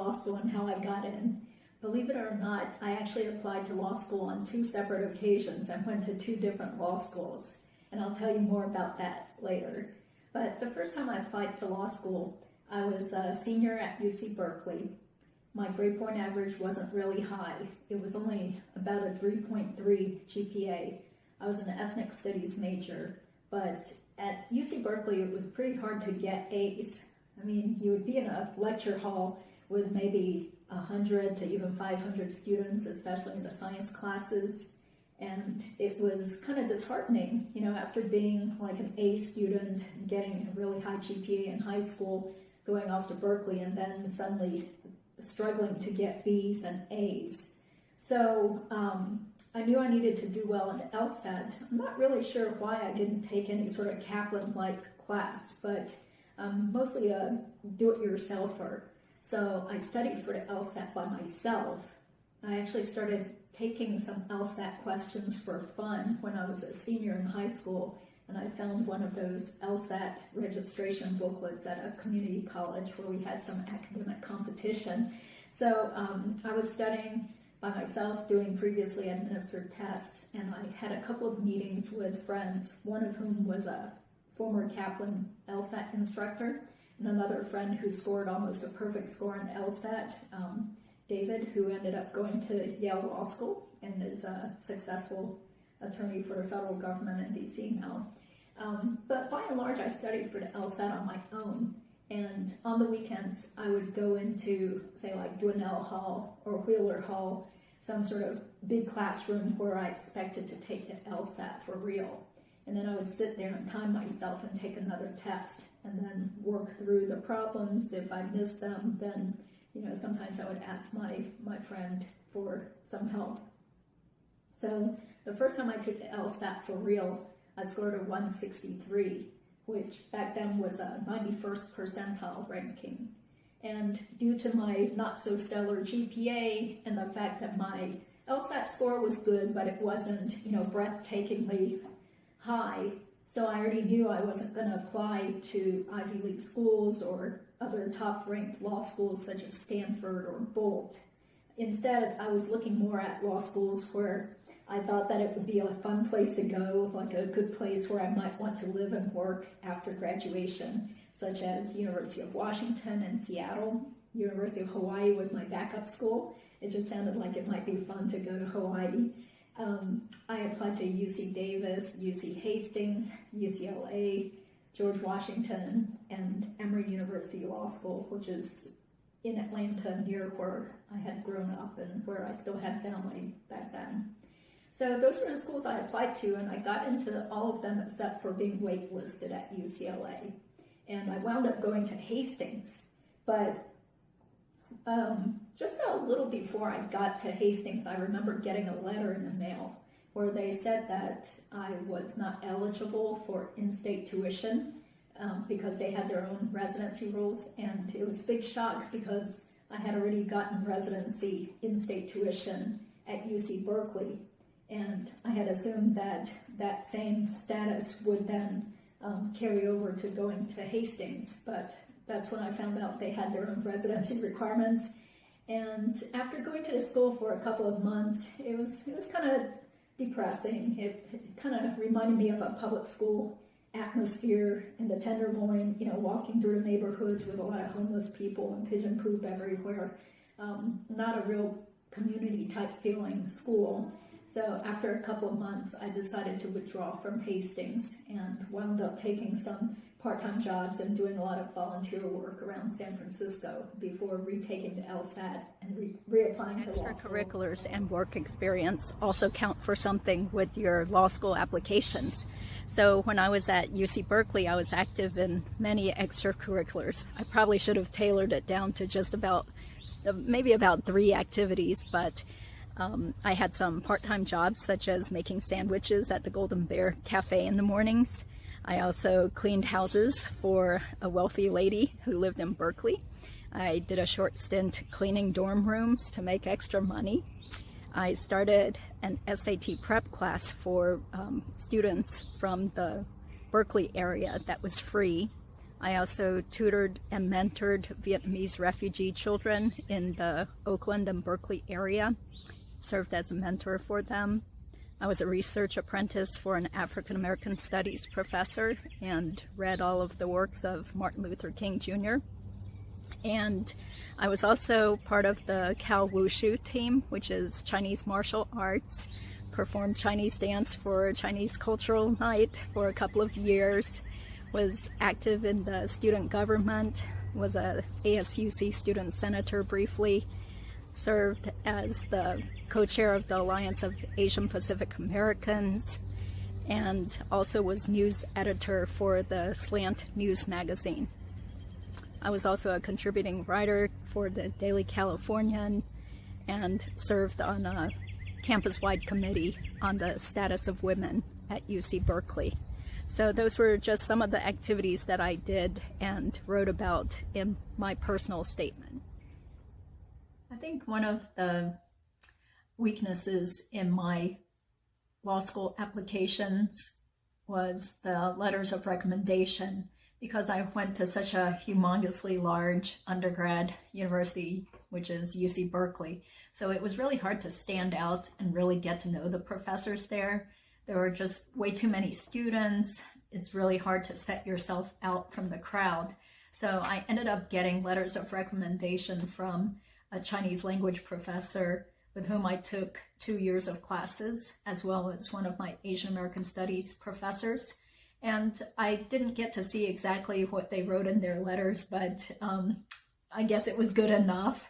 law school and how I got in. Believe it or not, I actually applied to law school on 2 separate occasions and went to 2 different law schools. And I'll tell you more about that later. But the first time I applied to law school, I was a senior at UC Berkeley. My grade point average wasn't really high. It was only about a 3.3 GPA. I was an ethnic studies major, but at UC Berkeley, it was pretty hard to get A's. I mean, you would be in a lecture hall with maybe 100 to even 500 students, especially in the science classes. And it was kind of disheartening, you know, after being like an A student, getting a really high GPA in high school, going off to Berkeley, and then suddenly struggling to get B's and A's. So I knew I needed to do well in LSAT. I'm not really sure why I didn't take any sort of Kaplan-like class, but I'm mostly a do-it-yourselfer. So I studied for the LSAT by myself. I actually started taking some LSAT questions for fun when I was a senior in high school, and I found one of those LSAT registration booklets at a community college where we had some academic competition. So I was studying by myself, doing previously administered tests, and I had a couple of meetings with friends, one of whom was a former Kaplan LSAT instructor, and another friend who scored almost a perfect score in LSAT, David, who ended up going to Yale Law School and is a successful attorney for the federal government in DC now. But by and large, I studied for the LSAT on my own. And on the weekends, I would go into, say, like Dwinell Hall or Wheeler Hall, some sort of big classroom where I expected to take the LSAT for real. And then I would sit there and time myself and take another test and then work through the problems. If I missed them, then, you know, sometimes I would ask my friend for some help. So the first time I took the LSAT for real, I scored a 163, which back then was a 91st percentile ranking. And due to my not so stellar GPA and the fact that my LSAT score was good, but it wasn't, you know, breathtakingly high, so I already knew I wasn't going to apply to Ivy League schools or other top-ranked law schools such as Stanford or Bolt. Instead, I was looking more at law schools where I thought that it would be a fun place to go, like a good place where I might want to live and work after graduation, such as University of Washington and Seattle. University of Hawaii was my backup school. It just sounded like it might be fun to go to Hawaii. I applied to UC Davis, UC Hastings, UCLA, George Washington, and Emory University Law School, which is in Atlanta, near where I had grown up and where I still had family back then. So those were the schools I applied to, and I got into all of them except for being waitlisted at UCLA. And I wound up going to Hastings, but just a little before I got to Hastings, I remember getting a letter in the mail where they said that I was not eligible for in-state tuition because they had their own residency rules, and it was a big shock because I had already gotten residency in-state tuition at UC Berkeley, and I had assumed that that same status would then carry over to going to Hastings, but that's when I found out they had their own residency requirements. And after going to the school for a couple of months, it was kind of depressing. It kind of reminded me of a public school atmosphere in the Tenderloin, you know, walking through the neighborhoods with a lot of homeless people and pigeon poop everywhere. Not a real community type feeling school. So after a couple of months, I decided to withdraw from Hastings and wound up taking some part-time jobs and doing a lot of volunteer work around San Francisco before retaking the LSAT and reapplying to law school. Extracurriculars and work experience also count for something with your law school applications. So when I was at UC Berkeley, I was active in many extracurriculars. I probably should have tailored it down to just about, maybe about 3 activities, but I had some part-time jobs such as making sandwiches at the Golden Bear Cafe in the mornings. I also cleaned houses for a wealthy lady who lived in Berkeley. I did a short stint cleaning dorm rooms to make extra money. I started an SAT prep class for students from the Berkeley area that was free. I also tutored and mentored Vietnamese refugee children in the Oakland and Berkeley area, served as a mentor for them. I was a research apprentice for an African American studies professor and read all of the works of Martin Luther King Jr. And I was also part of the Cal Wushu team, which is Chinese martial arts, performed Chinese dance for Chinese Cultural Night for a couple of years, was active in the student government, was a ASUC student senator briefly, served as the co-chair of the Alliance of Asian Pacific Americans, and also was news editor for the Slant News magazine. I was also a contributing writer for the Daily Californian and served on a campus-wide committee on the status of women at UC Berkeley. So those were just some of the activities that I did and wrote about in my personal statement. I think one of the weaknesses in my law school applications was the letters of recommendation, because I went to such a humongously large undergrad university, which is UC Berkeley. So it was really hard to stand out and really get to know the professors there. There were just way too many students. It's really hard to set yourself out from the crowd. So I ended up getting letters of recommendation from a Chinese language professor with whom I took 2 years of classes, as well as one of my Asian American Studies professors. And I didn't get to see exactly what they wrote in their letters, but I guess it was good enough.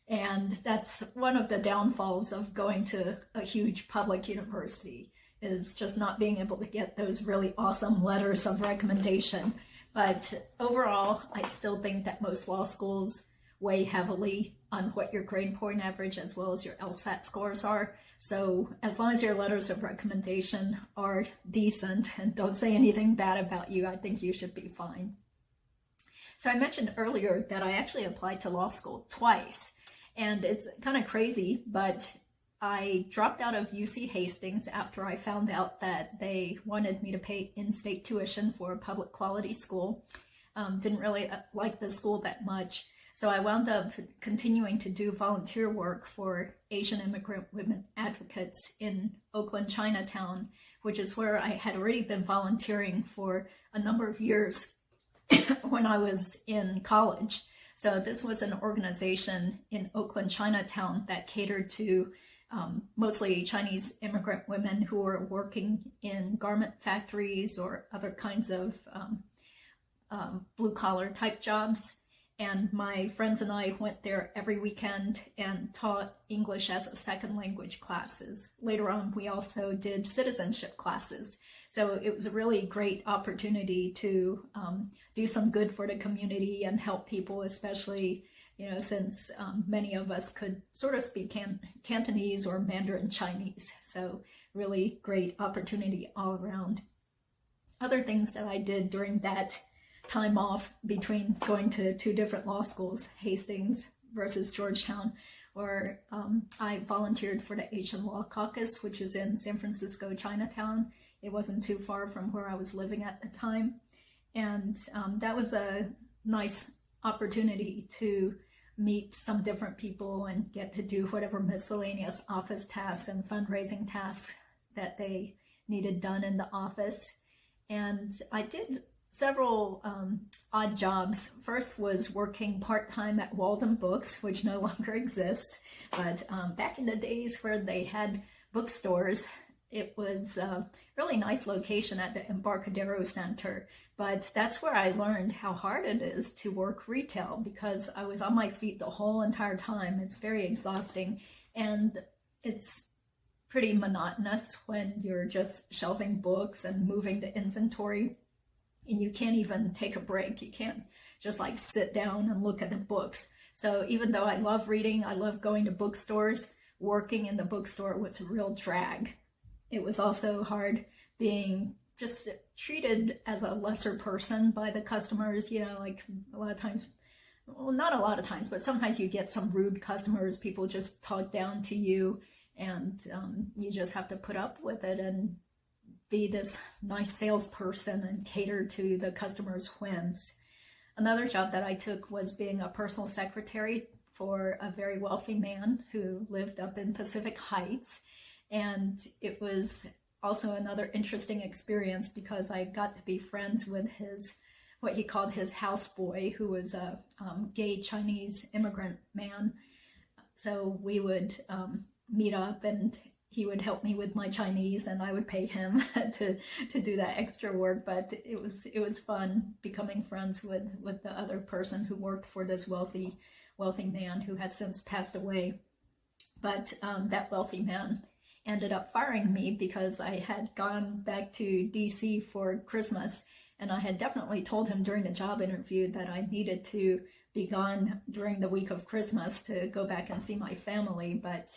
And that's one of the downfalls of going to a huge public university, is just not being able to get those really awesome letters of recommendation. But overall, I still think that most law schools weigh heavily on what your grade point average as well as your LSAT scores are. So as long as your letters of recommendation are decent and don't say anything bad about you, I think you should be fine. So I mentioned earlier that I actually applied to law school twice. And it's kind of crazy, but I dropped out of UC Hastings after I found out that they wanted me to pay in-state tuition for a public quality school. Didn't really like the school that much. So I wound up continuing to do volunteer work for Asian immigrant women advocates in Oakland, Chinatown, which is where I had already been volunteering for a number of years when I was in college. So this was an organization in Oakland, Chinatown that catered to mostly Chinese immigrant women who were working in garment factories or other kinds of blue-collar type jobs. And my friends and I went there every weekend and taught English as a second language classes. Later on, we also did citizenship classes. So it was a really great opportunity to do some good for the community and help people, especially, since many of us could sort of speak Cantonese or Mandarin Chinese. So really great opportunity all around. Other things that I did during that time off between going to two different law schools, Hastings versus Georgetown, where I volunteered for the Asian Law Caucus, which is in San Francisco, Chinatown. It wasn't too far from where I was living at the time. And that was a nice opportunity to meet some different people and get to do whatever miscellaneous office tasks and fundraising tasks that they needed done in the office. And I did several odd jobs. First was working part-time at Walden Books, which no longer exists, but back in the days where they had bookstores, it was a really nice location at the Embarcadero Center, but that's where I learned how hard it is to work retail, because I was on my feet the whole entire time. It's very exhausting, and it's pretty monotonous when you're just shelving books and moving the inventory. And you can't even take a break. You can't just like sit down and look at the books. So even though I love reading, I love going to bookstores, working in the bookstore was a real drag. It was also hard being just treated as a lesser person by the customers, like a lot of times, well, not a lot of times, but sometimes you get some rude customers. People just talk down to you, and you just have to put up with it and be this nice salesperson and cater to the customer's whims. Another job that I took was being a personal secretary for a very wealthy man who lived up in Pacific Heights. And it was also another interesting experience because I got to be friends with what he called his houseboy, who was a gay Chinese immigrant man. So we would meet up and he would help me with my Chinese and I would pay him to do that extra work. But it was fun becoming friends with the other person who worked for this wealthy man who has since passed away. But that wealthy man ended up firing me because I had gone back to DC for Christmas, and I had definitely told him during the job interview that I needed to be gone during the week of Christmas to go back and see my family, but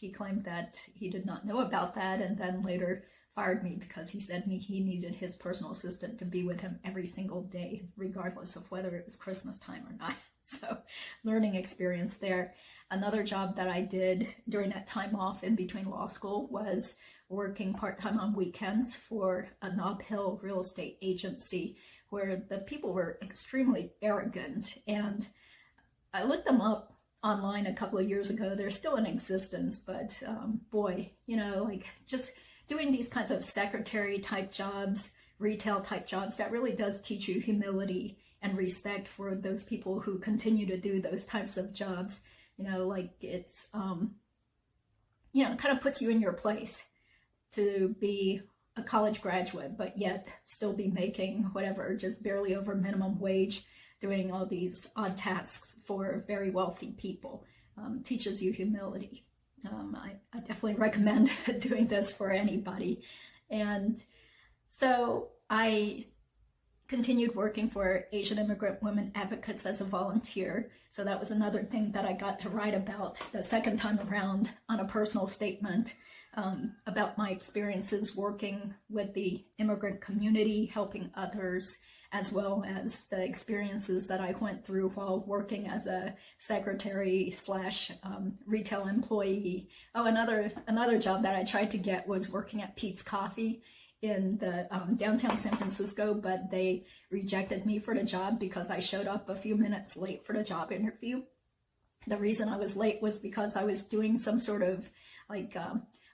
he claimed that he did not know about that, and then later fired me because he said he needed his personal assistant to be with him every single day, regardless of whether it was Christmas time or not. So, learning experience there. Another job that I did during that time off in between law school was working part-time on weekends for a Nob Hill real estate agency where the people were extremely arrogant. And I looked them up online a couple of years ago. They're still in existence, but boy, like just doing these kinds of secretary type jobs, retail type jobs, that really does teach you humility and respect for those people who continue to do those types of jobs. It's, kind of puts you in your place to be a college graduate, but yet still be making whatever, just barely over minimum wage, doing all these odd tasks for very wealthy people. Teaches you humility. I definitely recommend doing this for anybody. And so I continued working for Asian immigrant women advocates as a volunteer. So that was another thing that I got to write about the second time around on a personal statement about my experiences working with the immigrant community, helping others, as well as the experiences that I went through while working as a secretary / retail employee. Oh, another job that I tried to get was working at Pete's Coffee in the downtown San Francisco, but they rejected me for the job because I showed up a few minutes late for the job interview. The reason I was late was because I was doing some sort of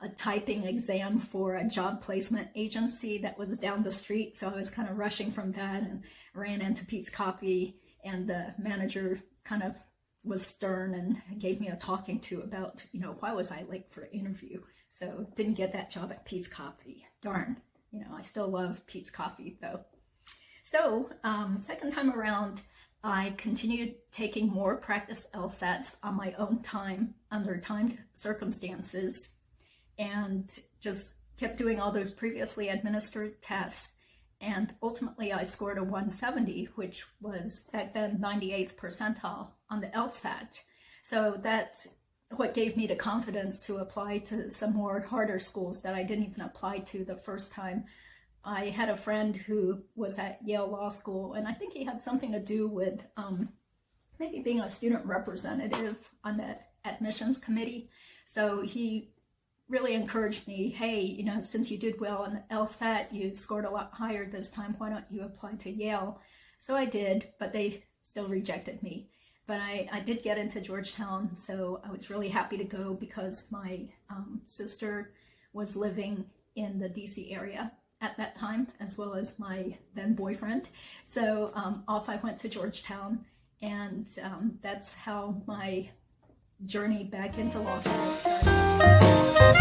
a typing exam for a job placement agency that was down the street. So I was kind of rushing from that and ran into Pete's Coffee, and the manager kind of was stern and gave me a talking to about, why was I late for the interview? So didn't get that job at Pete's Coffee. Darn. I still love Pete's Coffee though. So second time around, I continued taking more practice LSATs on my own time under timed circumstances, and just kept doing all those previously administered tests. And ultimately I scored a 170, which was back then 98th percentile on the LSAT. So that's what gave me the confidence to apply to some more harder schools that I didn't even apply to the first time. I had a friend who was at Yale Law School, and I think he had something to do with maybe being a student representative on the admissions committee. So he really encouraged me, hey, since you did well on the LSAT, you scored a lot higher this time, why don't you apply to Yale? So I did, but they still rejected me. But I did get into Georgetown, so I was really happy to go because my sister was living in the DC area at that time, as well as my then boyfriend. So off I went to Georgetown, and that's how my journey back into law school started.